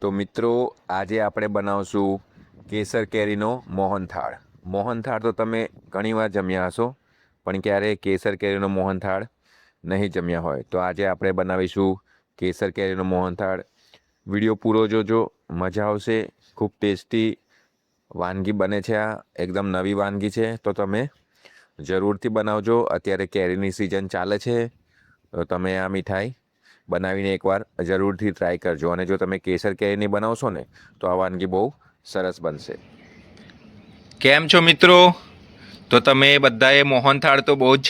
તો મિત્રો આજે આપણે બનાવશું કેસર કેરીનો મોહનથાળ. મોહનથાળ તો તમે ઘણીવાર જમ્યા હશો, પણ ક્યારેય કેસર કેરીનો મોહનથાળ નહીં જમ્યા હોય. તો આજે આપણે બનાવીશું કેસર કેરીનો મોહનથાળ. વિડીયો પૂરો જોજો, મજા આવશે. ખૂબ ટેસ્ટી વાનગી બને છે. આ એકદમ નવી વાનગી છે, તો તમે જરૂરથી બનાવજો. અત્યારે કેરીની સિઝન ચાલે છે, તો તમે આ મીઠાઈ બનાવીને એકવાર જરૂરથી ટ્રાય કરજો. અને જો તમે કેસર કેરીની બનાવશો ને તો આ વાનગી બહુ સરસ બનશે. કેમ છો મિત્રો? તો તમે બધાએ મોહનથાળ તો બહુ જ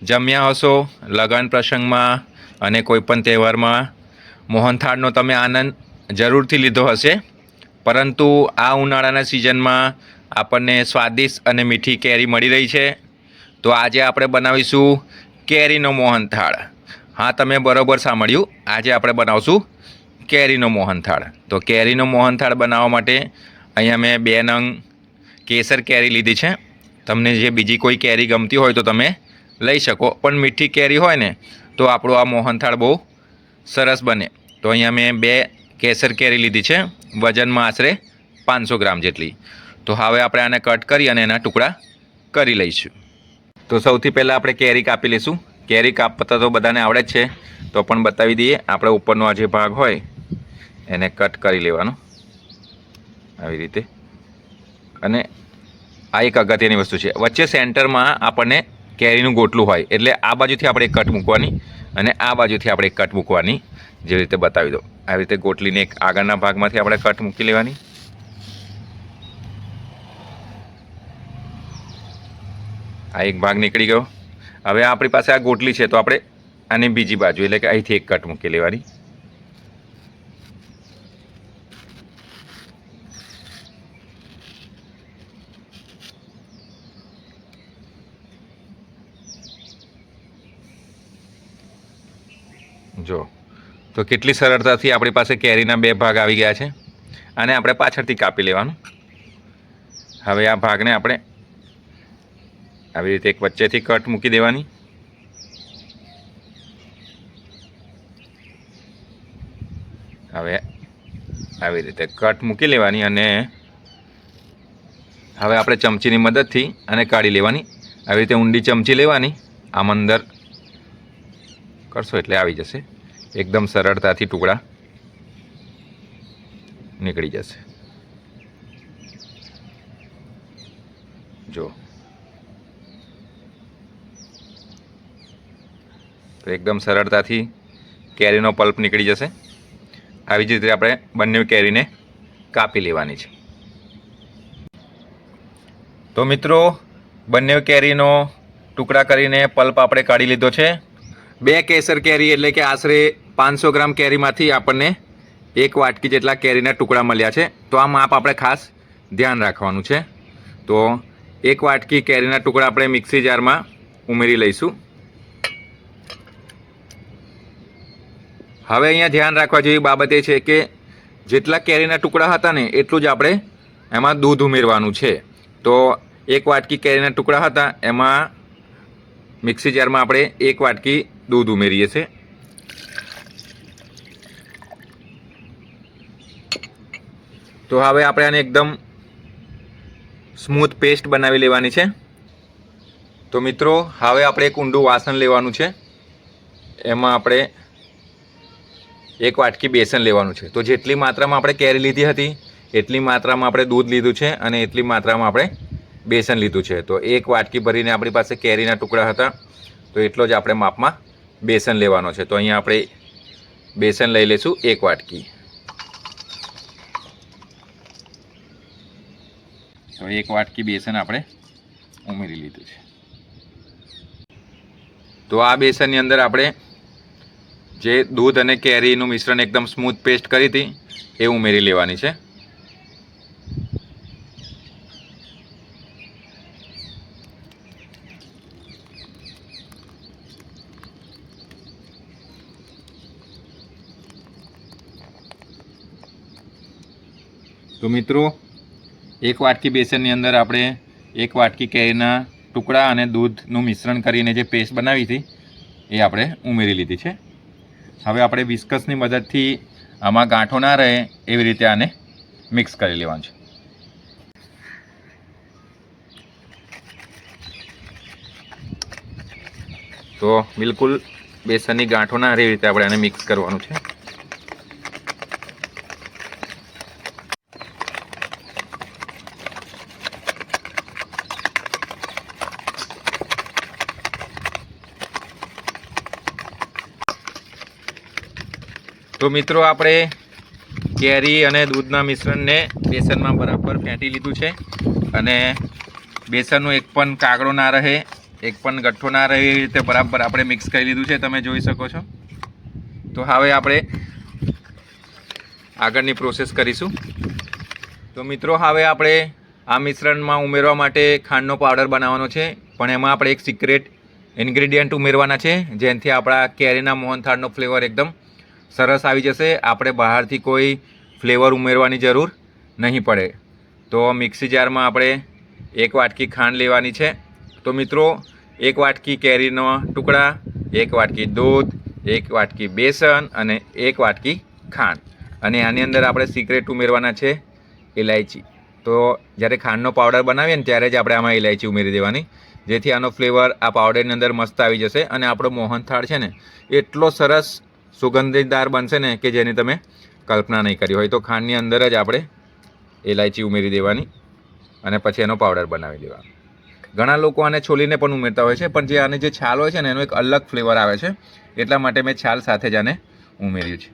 જમ્યા હશો. લગ્ન પ્રસંગમાં અને કોઈપણ તહેવારમાં મોહનથાળનો તમે આનંદ જરૂરથી લીધો હશે. પરંતુ આ ઉનાળાના સિઝનમાં આપણને સ્વાદિષ્ટ અને મીઠી કેરી મળી રહી છે, તો આજે આપણે બનાવીશું કેરીનો મોહનથાળ. હા, તમે બરાબર સાંભળ્યું. આજે આપણે બનાવશું કેરીનો મોહનથાળ. તો કેરીનો મોહનથાળ બનાવવા માટે અહીંયા મેં 2 નંગ કેસર કેરી લીધી છે. તમને જે બીજી કોઈ કેરી ગમતી હોય તો તમે લઈ શકો, પણ મીઠી કેરી હોય ને તો આપણો આ મોહનથાળ બહુ સરસ બને. તો અહીંયા મેં 2 કેસર કેરી લીધી છે, વજનમાં આશરે 500 ગ્રામ જેટલી. તો હવે આપણે આને કટ કરી અને એના ટુકડા કરી લઈશું. તો સૌથી પહેલાં આપણે કેરી કાપી લઈશું. કેરી કાપતા તો બધાને આવડે જ છે, તો પણ બતાવી દઈએ. આપણે ઉપરનો આ જે ભાગ હોય એને કટ કરી લેવાનો આવી રીતે. અને આ એક અગત્યની વસ્તુ છે, વચ્ચે સેન્ટરમાં આપણને કેરીનું ગોટલું હોય, એટલે આ બાજુથી આપણે એક કટ મૂકવાની અને આ બાજુથી આપણે એક કટ મૂકવાની. જેવી રીતે બતાવી દો, આવી રીતે ગોટલીને એક આગળના ભાગમાંથી આપણે કટ મૂકી લેવાની. આ એક ભાગ નીકળી ગયો. હવે આપણી પાસે આ ગોટલી છે, તો આપણે આની બીજી બાજુ એટલે કે અહીંથી એક કટ મૂકી લેવાની. જો તો કેટલી સરળતાથી આપણી પાસે કેરીના 2 ભાગ આવી ગયા છે. આને આપણે પાછળથી કાપી લેવાનું. હવે આ ભાગને આપણે આવી રીતે એક વચ્ચેથી કટ મૂકી દેવાની. હવે આવી રીતે કટ મૂકી લેવાની અને હવે આપણે ચમચીની મદદથી આને કાઢી લેવાની. આવી રીતે ઊંડી ચમચી લેવાની, આમ અંદર કરશો એટલે આવી જશે. એકદમ સરળતાથી ટુકડા નીકળી જશે. જો તો એકદમ સરળતાથી કેરીનો પલ્પ નીકળી જશે. આવી જ રીતે આપણે બંને કેરીને કાપી લેવાની છે. તો મિત્રો, બંને કેરીનો ટુકડા કરીને પલ્પ આપણે કાઢી લીધો છે. 2 કેસર કેરી એટલે કે આશરે 500 ગ્રામ કેરીમાંથી આપણને 1 વાટકી જેટલા કેરીના ટુકડા મળ્યા છે. તો આ માપ આપણે ખાસ ધ્યાન રાખવાનું છે. તો 1 વાટકી કેરીના ટુકડા આપણે મિક્સી જારમાં ઉમેરી લઈશું. હવે અહીંયા ધ્યાન રાખવા જેવી બાબત એ છે કે જેટલા કેરીના ટુકડા હતા ને એટલું જ આપણે એમાં દૂધ ઉમેરવાનું છે. તો 1 વાટકી કેરીના ટુકડા હતા, એમાં મિક્સી જારમાં આપણે 1 વાટકી દૂધ ઉમેરીએ છીએ. તો હવે આપણે આને એકદમ સ્મૂથ પેસ્ટ બનાવી લેવાની છે. તો મિત્રો, હવે આપણે એક ઊંડું વાસણ લેવાનું છે. એમાં આપણે 1 વાટકી બેસન લેવાનું છે. તો જેટલી માત્રામાં આપણે કેરી લીધી હતી એટલી માત્રામાં આપણે દૂધ લીધું છે અને એટલી માત્રામાં આપણે બેસન લીધું છે. તો 1 વાટકી ભરીને આપણી પાસે કેરીના ટુકડા હતા, તો એટલો જ આપણે માપમાં બેસન લેવાનો છે. તો અહીંયા આપણે બેસન લઈ લઈશું 1 વાટકી. તો 1 વાટકી બેસન આપણે ઉમેરી લીધું છે. તો આ બેસનની અંદર આપણે જે દૂધ અને કેરીનું મિશ્રણ એકદમ સ્મૂથ પેસ્ટ કરી હતી એ ઉમેરી લેવાની છે. તો મિત્રો, 1 વાટકી બેસનની અંદર આપણે 1 વાટકી કેરીના ટુકડા અને દૂધનું મિશ્રણ કરીને જે પેસ્ટ બનાવી હતી એ આપણે ઉમેરી લીધી છે. હવે આપણે વિસ્કસની મદદથી આમાં ગાંઠો ના રહે એવી રીતે આને મિક્સ કરી લેવાનું છે. તો બિલકુલ બેસનની ગાંઠો ના રહે એવી રીતે આપણે આને મિક્સ કરવાનું છે. તો મિત્રો આપણે કેરી અને દૂધના મિશ્રણને બેસનમાં બરાબર ફેંટી લીધું છે અને બેસનનો એક પણ કાગડો ના રહે, એક પણ ગઠ્ઠો ના રહે એ રીતે બરાબર આપણે મિક્સ કરી લીધું છે, તમે જોઈ શકો છો. તો હવે આપણે આગળની પ્રોસેસ કરીશું. તો મિત્રો હવે આપણે આ મિશ્રણમાં ઉમેરવા માટે ખાંડનો પાવડર બનાવવાનો છે, પણ એમાં આપણે એક સિક્રેટ ઇન્ગ્રેડિયન્ટ ઉમેરવાના છે, જેનાથી આપણા કેરીના મોહનથાળનો ફ્લેવર એકદમ સરસ આવી જશે. આપણે બહારથી કોઈ ફ્લેવર ઉમેરવાની જરૂર નહીં પડે. તો મિક્સી જારમાં આપણે 1 વાટકી ખાંડ લેવાની છે. તો મિત્રો 1 વાટકી કેરીનો ટુકડા, 1 વાટકી દૂધ, 1 વાટકી બેસન અને 1 વાટકી ખાંડ. અને આની અંદર આપણે સિક્રેટ ઉમેરવાના છે ઇલાયચી. તો જ્યારે ખાંડનો પાવડર બનાવીએ ને ત્યારે જ આપણે આમાં ઇલાયચી ઉમેરી દેવાની, જેથી આનો ફ્લેવર આ પાવડરની અંદર મસ્ત આવી જશે અને આપણો મોહનથાળ છે ને એટલો સરસ સુગંધીદાર બનશે ને કે જેની તમે કલ્પના નહીં કરી હોય. તો ખાંડની અંદર જ આપણે ઇલાયચી ઉમેરી દેવાની અને પછી એનો પાવડર બનાવી દેવાનો. ઘણા લોકો આને છોલીને પણ ઉમેરતા હોય છે, પણ જે આને જે છાલ હોય છે ને એનો એક અલગ ફ્લેવર આવે છે, એટલા માટે મેં છાલ સાથે જ આને ઉમેર્યું છે.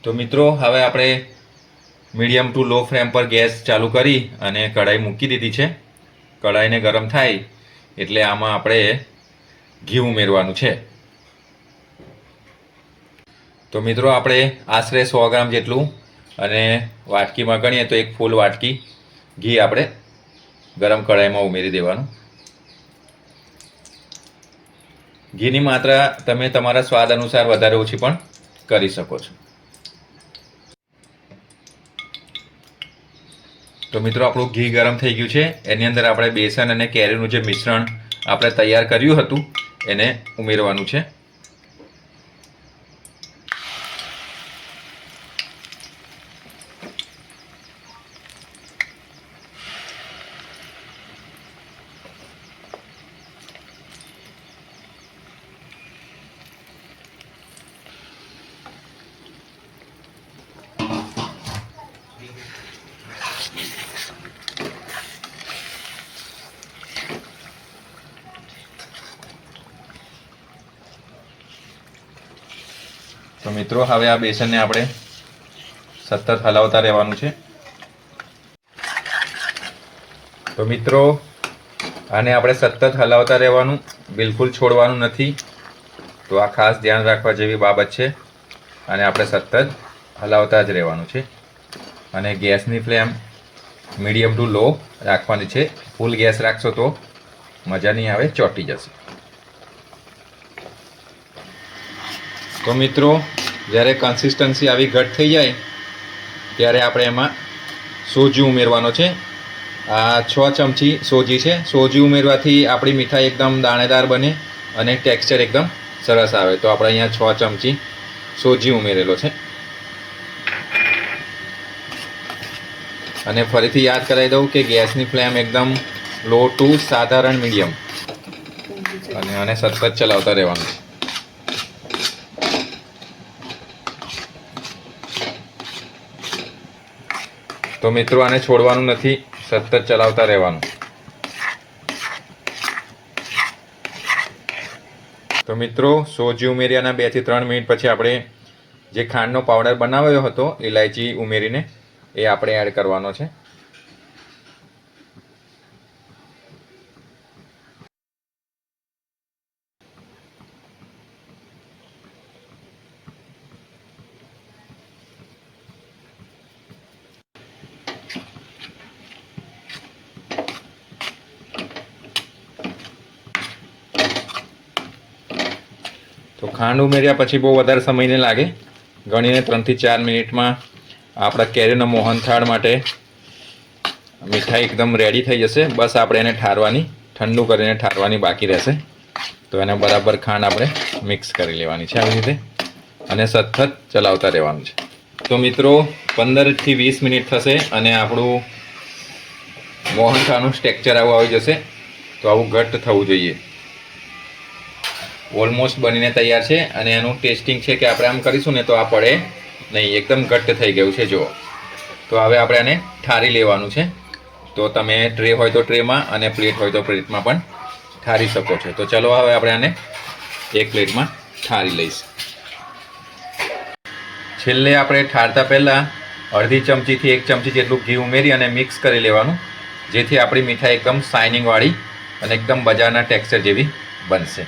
તો મિત્રો હવે આપણે મીડિયમ ટુ લો ફ્લેમ પર ગેસ ચાલુ કરી અને કઢાઈ મૂકી દીધી છે. કઢાઈને ગરમ થાય એટલે આમાં આપણે ઘી ઉમેરવાનું છે. તો મિત્રો આપણે આશરે 100 ગ્રામ જેટલું અને વાટકીમાં ગણીએ તો 1 ફૂલ વાટકી ઘી આપણે ગરમ કઢાઈમાં ઉમેરી દેવાનું. ઘીની માત્રા તમે તમારા સ્વાદ અનુસાર વધારે ઓછી પણ કરી શકો છો. તો મિત્રો આપણું ઘી ગરમ થઈ ગયું છે. એની અંદર આપણે બેસન અને કેરીનું જે મિશ્રણ આપણે તૈયાર કર્યું હતું એને ઉમેરવાનું છે. તો મિત્રો હવે આ બેસનને આપણે સતત હલાવતા રહેવાનું છે. તો મિત્રો આને આપણે સતત હલાવતા રહેવાનું, બિલકુલ છોડવાનું નથી. તો આ ખાસ ધ્યાન રાખવા જેવી બાબત છે અને આપણે સતત હલાવતા જ રહેવાનું છે. અને ગેસની ફ્લેમ મીડિયમ ટુ લો રાખવાની છે. ફૂલ ગેસ રાખશો તો મજા નહીં આવે, ચોંટી જશે. તો મિત્રો જ્યારે કન્સિસ્ટન્સી આવી ઘટ થઈ જાય ત્યારે આપણે એમાં સોજી ઉમેરવાનો છે. આ 6 ચમચી સોજી છે. સોજી ઉમેરવાથી આપણી મીઠાઈ એકદમ દાણેદાર બને અને ટેક્સચર એકદમ સરસ આવે. તો આપણે અહીંયા 6 ચમચી સોજી ઉમેરેલો છે. અને ફરીથી યાદ કરાવી દઉં કે ગેસની ફ્લેમ એકદમ લો ટુ સાધારણ મીડિયમ અને આને સતત ચલાવતા રહેવાનું. તો મિત્રો આને છોડવાનું નથી, સતત ચલાવતા રહેવાનું. તો મિત્રો સોજી ઉમેર્યાના 2 થી 3 મિનિટ પછી આપણે જે ખાંડનો પાવડર બનાવ્યો હતો ઇલાયચી ઉમેરીને એ આપણે એડ કરવાનો છે. તો ખાંડ ઉમેર્યા પછી બહુ વધારે સમય નહીં લાગે, ગણીને 3 થી 4 મિનિટમાં આપણા કેરીના મોહનથાળ માટે મીઠાઈ એકદમ રેડી થઈ જશે. બસ આપણે એને ઠારવાની, ઠંડુ કરીને ઠારવાની બાકી રહેશે. તો એને બરાબર ખાંડ આપણે મિક્સ કરી લેવાની છે આવી રીતે અને સતત ચલાવતા રહેવાનું છે. તો મિત્રો 15 થી 20 મિનિટ થશે અને આપણું મોહનથાળનું સ્ટ્રક્ચર આવું આવી જશે. તો આવું ઘટ્ટ થવું જોઈએ. ઓલમોસ્ટ બનીને તૈયાર છે અને એનું ટેસ્ટિંગ છે કે આપણે આમ કરીશું ને તો આ પડે નહીં, એકદમ ઘટ્ટ થઈ ગયું છે જુઓ. તો હવે આપણે આને ઠારી લેવાનું છે. તો તમે ટ્રે હોય તો ટ્રેમાં અને પ્લેટ હોય તો પ્લેટમાં પણ ઠારી શકો છો. તો ચલો હવે આપણે આને એક પ્લેટમાં ઠારી લઈશું. છેલ્લે આપણે ઠારતા પહેલાં અડધી ચમચીથી 1 ચમચી જેટલું ઘી ઉમેરી અને મિક્સ કરી લેવાનું, જેથી આપણી મીઠાઈ એકદમ શાઇનિંગવાળી અને એકદમ બજારના ટેક્સચર જેવી બનશે.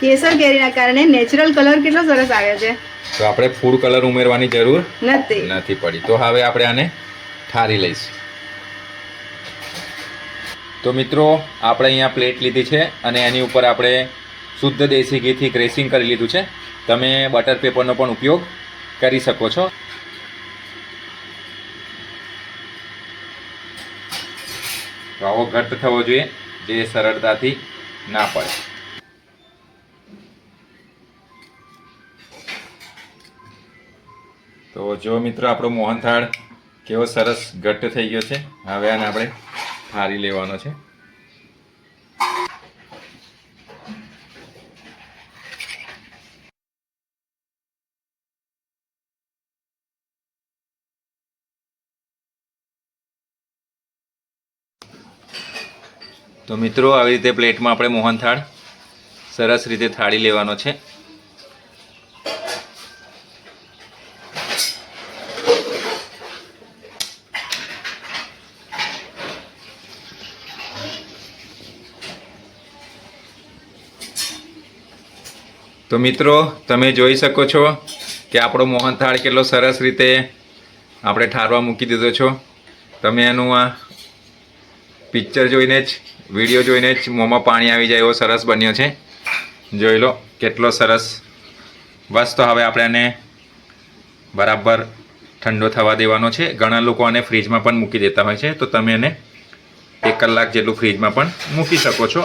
કેસર કેરીના કારણે નેચરલ કલર કેટલો સરસ આવ્યો છે. તો આપણે ફૂડ કલર ઉમેરવાની જરૂર નથી પડી. તો હવે આપણે આને ઠારી લઈશું. તો મિત્રો આપણે અહીંયા પ્લેટ લીધી છે અને એની ઉપર આપણે શુદ્ધ દેશી ઘીથી ગ્રેસિંગ કરી લીધું છે. તમે બટર પેપરનો પણ ઉપયોગ કરી શકો છો. તો આવો ઘટ્ટ થવો જોઈએ જે સરળતાથી ના પડે. તો જો મિત્રો આપણો મોહનથાળ કેવો સરસ ઘટ્ટ થઈ ગયો છે. હવે આને આપણે ઠારી લેવાનો છે. તો મિત્રો આવી રીતે પ્લેટમાં આપણે મોહનથાળ સરસ રીતે થાળી લેવાનો છે. તો મિત્રો તમે જોઈ શકો છો કે આપણો મોહનથાળ કેટલો સરસ રીતે આપણે ઠારવા મૂકી દીધો છો. તમે એનું આ પિક્ચર જોઈને જ વિડીયો જોઈને જ મોંમાં પાણી આવી જાય એવો સરસ બન્યો છે. જોઈ લો કેટલો સરસ. બસ તો હવે આપણે એને બરાબર ઠંડો થવા દેવાનો છે. ઘણા લોકો આને ફ્રીજમાં પણ મૂકી દેતા હોય છે, તો તમે એને 1 કલાક જેટલું ફ્રીજમાં પણ મૂકી શકો છો.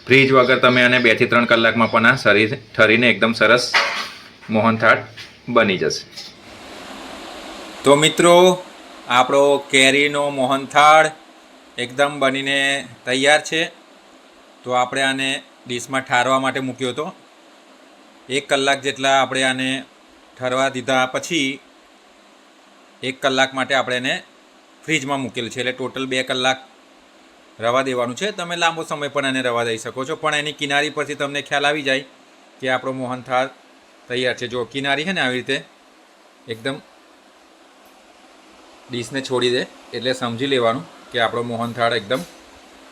ફ્રીજ વગર તમે આને 2 થી 3 કલાકમાં પણ આ શરીર ઠરીને એકદમ સરસ મોહનથાળ બની જશે. તો મિત્રો આપણો કેરીનો મોહનથાળ એકદમ બનીને તૈયાર છે. તો આપણે આને ડીશમાં ઠારવા માટે મૂક્યો હતો. 1 કલાક જેટલા આપણે આને ઠરવા દીધા પછી 1 કલાક માટે આપણે એને ફ્રીજમાં મૂકેલું છે, એટલે ટોટલ 2 કલાક રવા દેવાનું છે. તમે લાંબો સમય પણ એને રવા દઈ શકો છો, પણ એની કિનારી પરથી તમને ખ્યાલ આવી જાય કે આપણો મોહનથાળ તૈયાર છે. જો કિનારી છે ને આવી રીતે એકદમ ડીશને છોડી દે એટલે સમજી લેવાનું કે આપણો મોહનથાળ એકદમ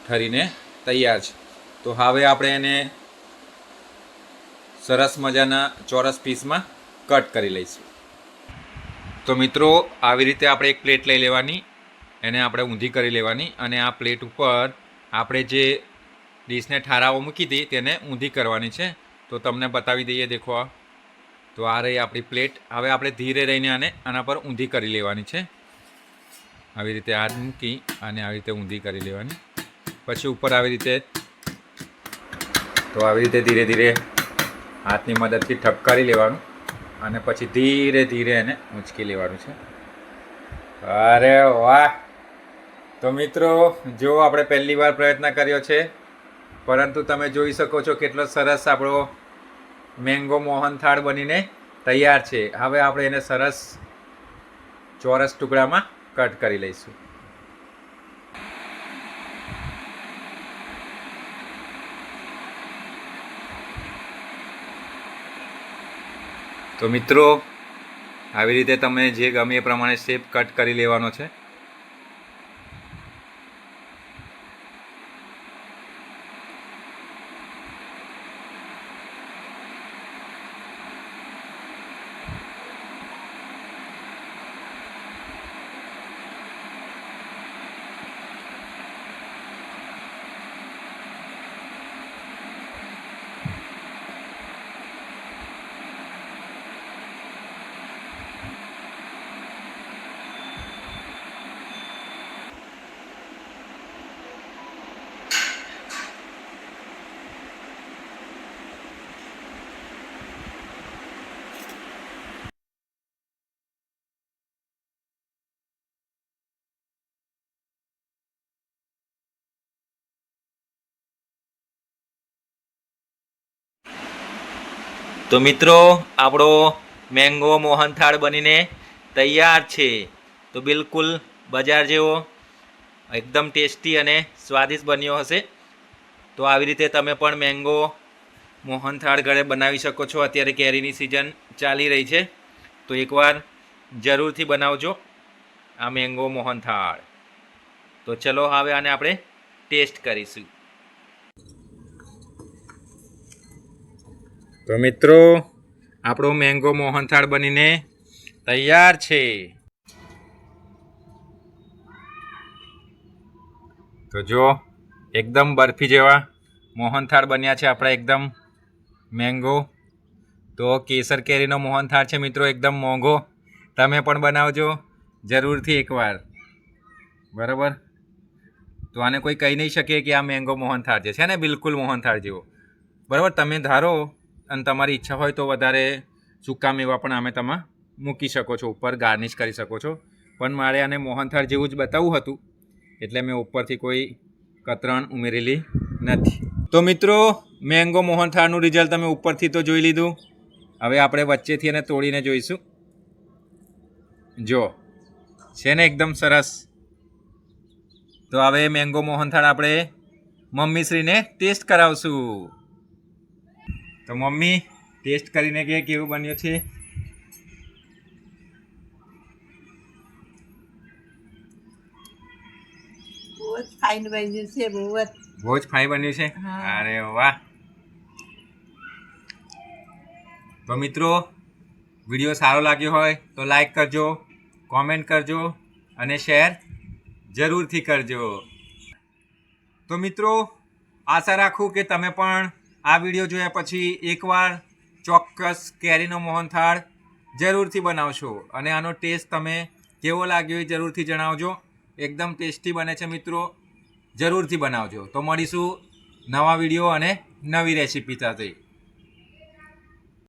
ઠરીને તૈયાર છે. તો હવે આપણે એને સરસ મજાના ચોરસ પીસમાં કટ કરી લઈશું. તો મિત્રો આવી રીતે આપણે એક પ્લેટ લઈ લેવાની, એને આપણે ઊંધી કરી લેવાની અને આ પ્લેટ ઉપર આપણે જે ડીશને ઠારાવો મૂકી હતી તેને ઊંધી કરવાની છે. તો તમને બતાવી દઈએ, દેખો આ. તો આ રહી આપણી પ્લેટ. હવે આપણે ધીરે રહીને આના પર ઊંધી કરી લેવાની છે. આવી રીતે હાથ મૂકી અને આવી રીતે ઊંધી કરી લેવાની. પછી ઉપર આવી રીતે ધીરે ધીરે હાથની મદદથી ઠપકારી લેવાનું અને પછી ધીરે ધીરે એને ઊંચકી લેવાનું છે. અરે વાહ! તો મિત્રો જો આપણે પહેલી વાર પ્રયત્ન કર્યો છે, પરંતુ તમે જોઈ શકો છો કેટલો સરસ આપણો મેંગો મોહનથાળ બનીને તૈયાર છે. હવે આપણે એને સરસ ચોરસ ટુકડામાં કટ કરી લઈશું. તો મિત્રો આવી રીતે તમે જે ગમે એ પ્રમાણે શેપ કટ કરી લેવાનો છે. તો મિત્રો આપણો મેંગો મોહનથાળ બનીને તૈયાર છે. તો બિલકુલ બજાર જેવો એકદમ ટેસ્ટી અને સ્વાદિષ્ટ બન્યો હશે. તો આવી રીતે તમે પણ મેંગો મોહનથાળ ઘરે બનાવી શકો છો. અત્યારે કેરીની સિઝન ચાલી રહી છે, તો એકવાર જરૂરથી બનાવજો આ મેંગો મોહનથાળ. તો ચલો હવે આને આપણે ટેસ્ટ કરીશું. તો મિત્રો આપણો મેંગો મોહનથાળ બનીને તૈયાર છે. તો જો એકદમ બરફી જેવા મોહનથાળ બન્યા છે આપણા એકદમ મેંગો. તો કેસર કેરીનો મોહનથાળ છે મિત્રો, એકદમ મોંઘો. તમે પણ બનાવજો જરૂરથી એકવાર, બરાબર. તો આને કોઈ કહી નહીં શકે કે આ મેંગો મોહનથાળ છે ને બિલકુલ મોહનથાળ જેવો, બરાબર. તમે ધારો અને તમારી ઈચ્છા હોય તો વધારે સૂકા મેવા પણ આમે તમે મૂકી શકો છો, ઉપર ગાર્નિશ કરી શકો છો. પણ મારે આને મોહનથાળ જેવું જ બતાવવું હતું એટલે મેં ઉપરથી કોઈ કતરણ ઉમેરેલી નથી. તો મિત્રો મેંગો મોહનથાળનું રિઝલ્ટ તમે ઉપરથી તો જોઈ લીધું. હવે આપણે વચ્ચેથી એને તોડીને જોઈશું. જો છે ને એકદમ સરસ. તો હવે મેંગો મોહનથાળ આપણે મમ્મીશ્રીને ટેસ્ટ કરાવશું. તો મમ્મી ટેસ્ટ કરીને કે કેવું બન્યું છે? બહુ જ ફાઇન બન્યું છે, બહુ જ. બહુ જ ફાઇન બન્યું છે. હા. અરે વાહ. તો મિત્રો વિડીયો સારો લાગ્યો હોય તો લાઈક કરજો, કોમેન્ટ કરજો અને શેર જરૂરથી કરજો. તો મિત્રો આશા રાખું કે તમે પણ આ વિડીયો જોયા પછી એકવાર ચોક્કસ કેરીનો મોહનથાળ જરૂરથી બનાવશો અને આનો ટેસ્ટ તમે કેવો લાગ્યો એ જરૂરથી જણાવજો. એકદમ ટેસ્ટી બને છે મિત્રો, જરૂરથી બનાવજો. તો મળીશું નવા વિડીયો અને નવી રેસીપી સાથે.